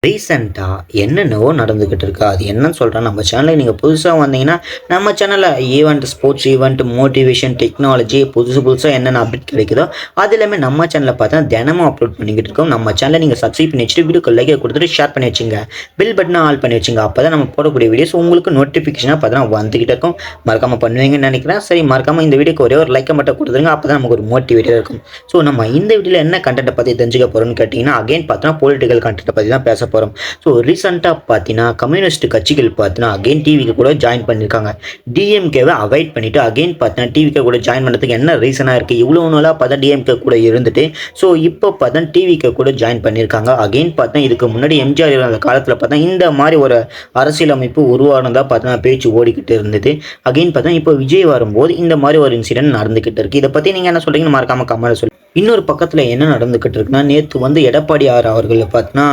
ரீசெண்டாக என்னென்னவோ நடந்துக்கிட்டு இருக்கு. அது என்னன்னு சொல்கிறேன். நம்ம சேனலுக்கு நீங்கள் புதுசாக வந்தீங்கன்னா நம்ம சேனலில் event, sports event, motivation, technology புதுசாக என்னென்ன அப்டேட் கிடைக்குதோ அது எல்லாமே நம்ம சேனலில் பார்த்தா தினமும் அப்லோட் பண்ணிக்கிட்டு இருக்கோம். நம்ம சேனலை நீங்கள் சப்ஸ்கிரைப் பண்ணி வச்சுட்டு வீடியோக்கு லைக்கை கொடுத்துட்டு ஷேர் பண்ணி வச்சுங்க. பில் பட்டனை ஆல் பண்ணி வச்சுங்க. அப்போ தான் நம்ம போடக்கூடிய வீடியோஸ் உங்களுக்கு நோட்டிஃபிகேஷனாக பார்த்தா வந்துக்கிட்டே இருக்கும். மறக்காமல் பண்ணுவீங்கன்னு நினைக்கிறேன். சரி, மறக்காமல் இந்த வீடியோக்கு ஒரே ஒரு லைக்கை மட்டும் கொடுத்துருங்க. அப்போ தான் நமக்கு ஒரு மோட்டிவேட்டாக இருக்கும். ஸோ நம்ம இந்த வீடியோவில் என்ன கண்டென்ட்டை பற்றி தெரிஞ்சுக்க போகிறோம்னு கேட்டிங்கன்னா, அகைன் பார்த்தா பொலிட்டிக்கல் கண்டென்ட்டை பற்றி தான் பேச போகிறோம். ஸோ ரீசெண்டாக பார்த்தீங்கன்னா கம்யூனிஸ்ட் கட்சிகள் பார்த்தீங்கன்னா அகைன் டிவிக்கு கூட ஜாயின் பண்ணியிருக்காங்க. டிஎம்கேவை அவாய்ட் பண்ணிவிட்டு அகைன் பார்த்தீங்கன்னா டிவிக்கு கூட ஜாயின் பண்ணுறதுக்கு என்ன ரீசனாக இருக்குது? இவ்வளோ நாளாக பார்த்தா டிஎம்கே கூட இருந்துட்டு ஸோ இப்போ பார்த்தா டிவிக்கு கூட ஜாயின் பண்ணியிருக்காங்க. அகைன் பார்த்தா இதுக்கு முன்னாடி எம்ஜிஆர் இருந்த காலத்தில் பார்த்தா இந்த மாதிரி ஒரு அரசியலமைப்பு உருவானதாக பார்த்தா பேச்சு ஓடிக்கிட்டு இருந்தது. அகைன் பார்த்தா இப்போ விஜய் வரும்போது இந்த மாதிரி ஒரு இன்சிடென்ட் நடந்துக்கிட்டு இருக்குது. இதை பற்றி நீங்கள் என்ன சொல்கிறீங்கன்னு மறக்காமல் கமெண்ட் சொல்லுங்கள். இன்னொரு பக்கத்தில் என்ன நடந்துக்கிட்டு இருக்குன்னா, நேற்று எடப்பாடியார் அவர்கள் பார்த்தீங்கன்னா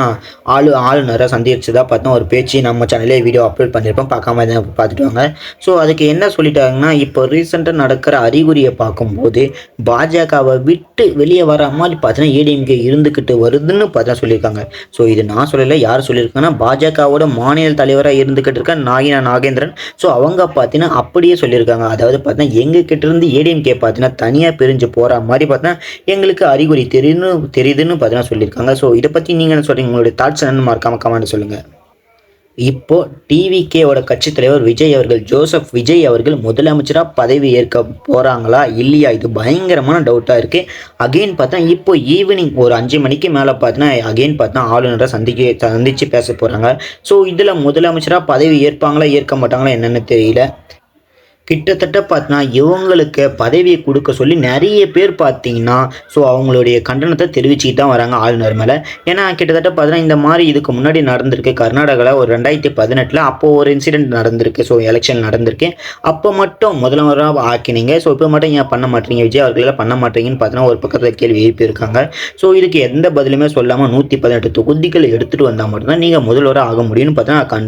ஆளுநரை சந்திச்சதாக பார்த்தா ஒரு பேச்சு நம்ம சேனலே வீடியோ அப்லோட் பண்ணியிருப்போம். பார்க்காம தான் பார்த்துட்டு வாங்க. ஸோ அதுக்கு என்ன சொல்லிட்டாங்கன்னா, இப்போ ரீசெண்டாக நடக்கிற அறிகுறியை பார்க்கும்போது பாஜகவை விட்டு வெளியே வர மாதிரி பார்த்தீங்கன்னா ஏடிஎம்கே இருந்துக்கிட்டு வருதுன்னு பார்த்தா சொல்லியிருக்காங்க. ஸோ இது நான் சொல்லலை, யார் சொல்லியிருக்காங்கன்னா பாஜகவோட மாநில தலைவராக இருந்துக்கிட்டு இருக்க நாகேந்திரன். ஸோ அவங்க பார்த்தீங்கன்னா அப்படியே சொல்லியிருக்காங்க. அதாவது பார்த்தீங்கன்னா எங்ககிட்ட இருந்து ஏடிஎம்கே பார்த்தீங்கன்னா தனியாக பிரிஞ்சு போகிற மாதிரி பார்த்தீங்கன்னா எங்களுக்கு அறிகுறி தெரியுதுன்னு பார்த்தீங்கன்னா சொல்லியிருக்காங்க. ஸோ இதை பற்றி நீங்கள் என்ன சொல்கிறீங்க? உங்களுடைய தாட்ஸ் என்னன்னு மறக்காம கமெண்ட் சொல்லுங்கள். இப்போ டிவிகேவோட கட்சி தலைவர் ஜோசப் விஜய் அவர்கள் முதலமைச்சராக பதவி ஏற்க போகிறாங்களா இல்லையா? இது பயங்கரமான டவுட்டாக இருக்குது. அகெயின் பார்த்தா இப்போ ஈவினிங் ஒரு 5 மணிக்கு மேலே பார்த்தீங்கன்னா அகெயின் பார்த்தா ஆளுநரை சந்தித்து பேச போகிறாங்க. ஸோ இதில் முதலமைச்சராக பதவி ஏற்பாங்களா ஏற்க மாட்டாங்களா என்னென்னு தெரியல. கிட்டத்தட்ட பார்த்தீங்கன்னா இவங்களுக்கு பதவியை கொடுக்க சொல்லி நிறைய பேர் பார்த்தீங்கன்னா ஸோ அவங்களுடைய கண்டனத்தை தெரிவிச்சுக்கிட்டு தான் வராங்க ஆளுநர் மேலே. ஏன்னா கிட்டத்தட்ட பார்த்தீங்கன்னா இந்த மாதிரி இதுக்கு முன்னாடி நடந்திருக்கு கர்நாடகாவில் ஒரு 2018 அப்போது ஒரு இன்சிடென்ட் நடந்திருக்கு. ஸோ எலெக்ஷன் நடந்திருக்கு. அப்போ மட்டும் முதல்வராக ஆக்கினீங்க. ஸோ இப்போ மட்டும் ஏன் பண்ண மாட்டீங்க, விஜய் அவர்களெல்லாம் பண்ண மாட்டீங்கன்னு பார்த்தீங்கன்னா ஒரு பக்கத்தில் கேள்வி எழுப்பியிருக்காங்க. ஸோ இதுக்கு எந்த பதிலுமே சொல்லாமல் 118 தொகுதிகள் எடுத்துகிட்டு வந்தால் மட்டும்தான் நீங்கள் முதல்வராக ஆக முடியும்னு பார்த்தீங்கன்னா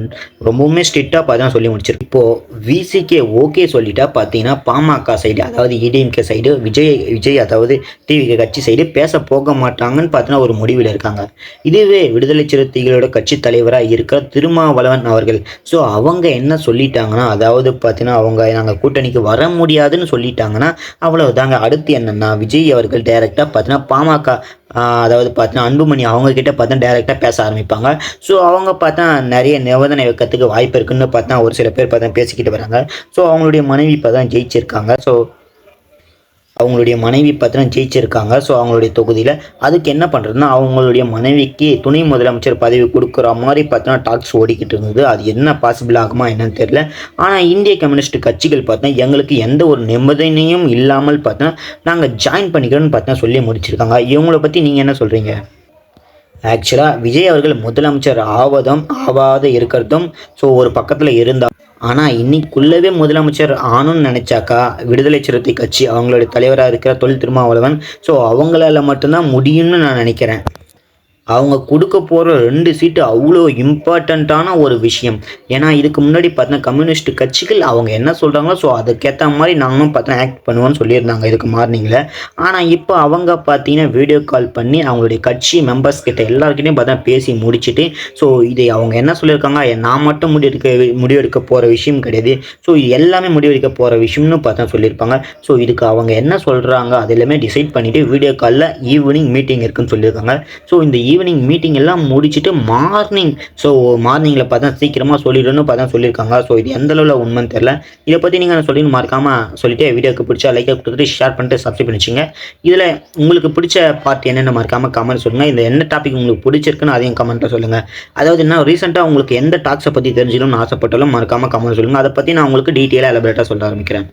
ரொம்பவுமே ஸ்ட்ரிக்டாக பார்த்தீங்கன்னா சொல்லி முடிச்சிருக்கு. இப்போது விசிகே ஓகே சொல்லிட்டா பார்த்தீங்கன்னா பாமக சைடு, அதாவது ஏடிஎம்கே சைடு விஜய் அதாவது டிவிகே கட்சி சைடு பேச போக மாட்டாங்கன்னு பார்த்தீங்கன்னா ஒரு முடிவில் இருக்காங்க. இதுவே விடுதலை சிறுத்தைகளோட கட்சி தலைவராக இருக்கிற திருமாவளவன் அவர்கள் ஸோ அவங்க என்ன சொல்லிட்டாங்கன்னா, அதாவது பார்த்தீங்கன்னா அவங்க நாங்கள் கூட்டணிக்கு வர முடியாதுன்னு சொல்லிட்டாங்கன்னா அவ்வளவுதாங்க. அடுத்து என்னென்னா விஜய் அவர்கள் டைரெக்டாக பார்த்தீங்கன்னா பாமக அதாவது பார்த்தீங்கன்னா அன்புமணி அவங்கக்கிட்ட பார்த்தா டைரெக்டாக பேச ஆரம்பிப்பாங்க. ஸோ அவங்க பார்த்தா நிறைய நிபந்தனை வைக்கிறதுக்கு வாய்ப்பு இருக்குன்னு பார்த்தா ஒரு சில பேர் பார்த்தா பேசிக்கிட்டு வராங்க. ஸோ அவங்களுடைய மனைவி இப்போ தான் ஜெயிச்சிருக்காங்க. ஸோ அவங்களுடைய தொகுதியில் அதுக்கு என்ன பண்ணுறதுன்னா அவங்களுடைய மனைவிக்கு துணை முதலமைச்சர் பதவி கொடுக்குற மாதிரி பார்த்தோன்னா டாக்ஸ் ஓடிக்கிட்டு இருந்தது. அது என்ன பாசிபிள் ஆகுமா என்னன்னு தெரியல. ஆனால் இந்திய கம்யூனிஸ்ட் கட்சிகள் பார்த்தா எங்களுக்கு எந்த ஒரு நிபந்தனையும் இல்லாமல் பார்த்தா நாங்கள் ஜாயின் பண்ணிக்கிறோன்னு பார்த்தா சொல்லி முடிச்சிருக்காங்க. இவங்களை பற்றி நீங்கள் என்ன சொல்கிறீங்க? ஆக்சுவலாக விஜய் அவர்கள் முதலமைச்சர் ஆவாத இருக்கிறதும் ஸோ ஒரு பக்கத்தில் இருந்தால், ஆனால் இன்னைக்குள்ளவே முதலமைச்சர் ஆணும்னு நினச்சாக்கா விடுதலை சிறுத்தை கட்சி அவங்களுடைய தலைவராக இருக்கிற தொல் திருமாவளவன் ஸோ அவங்களால மட்டும்தான் முடியும்னு நான் நினைக்கிறேன். அவங்க கொடுக்க போகிற 2 சீட்டு அவ்வளோ இம்பார்ட்டண்ட்டான ஒரு விஷயம். ஏன்னா இதுக்கு முன்னாடி பார்த்தா கம்யூனிஸ்ட் கட்சிகள் அவங்க என்ன சொல்கிறாங்களோ ஸோ அதுக்கேற்ற மாதிரி நாங்களும் பார்த்தா ஆக்ட் பண்ணுவோன்னு சொல்லியிருந்தாங்க இதுக்கு மார்னிங்கில். ஆனால் இப்போ அவங்க பார்த்தீங்கன்னா வீடியோ கால் பண்ணி அவங்களுடைய கட்சி மெம்பர்ஸ் கிட்ட எல்லாருக்கிட்டையும் பார்த்தா பேசி முடிச்சுட்டு ஸோ இதை அவங்க என்ன சொல்லியிருக்காங்க, நான் மட்டும் முடிவெடுக்க போகிற விஷயம் கிடையாது. ஸோ இது எல்லாமே முடிவெடுக்க போகிற விஷயம்னு பார்த்தா சொல்லியிருப்பாங்க. ஸோ இதுக்கு அவங்க என்ன சொல்கிறாங்க அது எல்லாமே டிசைட் பண்ணிவிட்டு வீடியோ காலில் ஈவினிங் மீட்டிங் இருக்குன்னு சொல்லியிருக்காங்க. ஸோ இந்த ஈவினிங் மீட்டிங் எல்லாம் முடிச்சுட்டு மார்னிங்கில் பார்த்தா சீக்கிரமாக சொல்லிடணும்னு பார்த்தா சொல்லியிருக்காங்க. ஸோ இது எந்த அளவில் உண்மைன்னு தெரியல. இதை பற்றி நீங்கள் சொல்லி மறக்காமல் சொல்லிட்டு வீடியோக்கு பிடிச்சா லைக்கை கொடுத்துட்டு ஷேர் பண்ணிட்டு சப்ஸ்கிரைப் பண்ணிச்சிங்க. இதில் உங்களுக்கு பிடிச்ச பார்ட் என்னென்னு மறக்காமல் கமெண்ட் சொல்லுங்கள். இந்த என்ன டாபிக் உங்களுக்கு பிடிச்சிருக்குன்னு அதையும் கமெண்ட்டில் சொல்லுங்கள். அதாவது என்ன ரீசெண்டாக உங்களுக்கு எந்த டாக்ஸை பற்றி தெரிஞ்சுக்கணும்னு ஆசைப்பட்டாலும் மறக்காமல் கமெண்ட் சொல்லுங்கள். அதை பற்றி நான் உங்களுக்கு டீட்டெயிலாக எலபரேட்டாக சொல்ல ஆரம்பிக்கிறேன்.